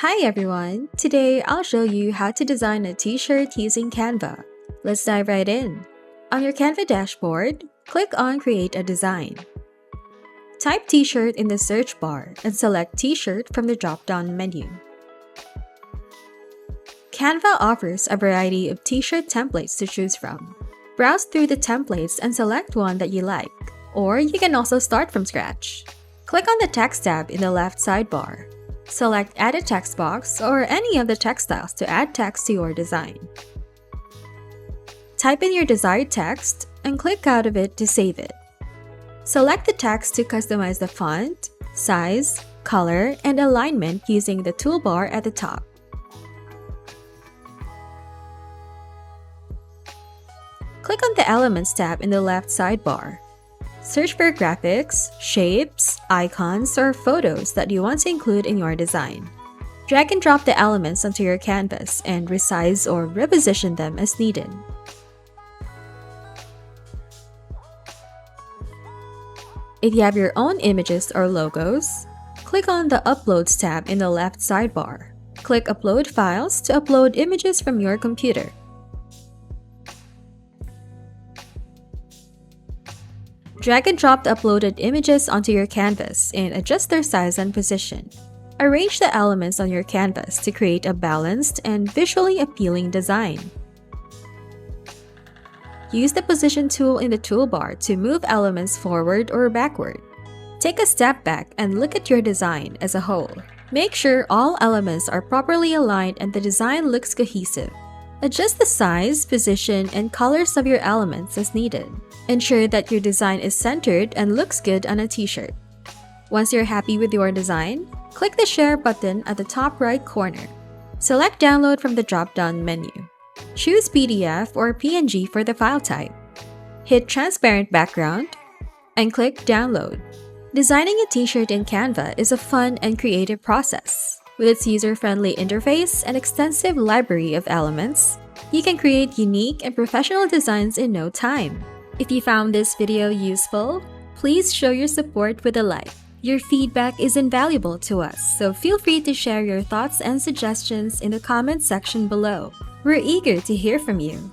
Hi everyone! Today I'll show you how to design a t-shirt using Canva. Let's dive right in. On your Canva dashboard, click on Create a Design. Type t-shirt in the search bar and select t-shirt from the drop-down menu. Canva offers a variety of t-shirt templates to choose from. Browse through the templates and select one that you like, or you can also start from scratch. Click on the Text tab in the left sidebar. Select Add a Text box or any of the text styles to add text to your design. Type in your desired text and click out of it to save it. Select the text to customize the font, size, color, and alignment using the toolbar at the top. Click on the Elements tab in the left sidebar. Search for graphics, shapes, icons, or photos that you want to include in your design. Drag and drop the elements onto your canvas and resize or reposition them as needed. If you have your own images or logos, click on the Uploads tab in the left sidebar. Click Upload Files to upload images from your computer. Drag and drop the uploaded images onto your canvas and adjust their size and position. Arrange the elements on your canvas to create a balanced and visually appealing design. Use the Position tool in the toolbar to move elements forward or backward. Take a step back and look at your design as a whole. Make sure all elements are properly aligned and the design looks cohesive. Adjust the size, position, and colors of your elements as needed. Ensure that your design is centered and looks good on a t-shirt. Once you're happy with your design, click the Share button at the top right corner. Select Download from the drop-down menu. Choose PDF or PNG for the file type. Hit Transparent Background and click Download. Designing a t-shirt in Canva is a fun and creative process. With its user-friendly interface and extensive library of elements, you can create unique and professional designs in no time. If you found this video useful, please show your support with a like. Your feedback is invaluable to us, so feel free to share your thoughts and suggestions in the comment section below. We're eager to hear from you.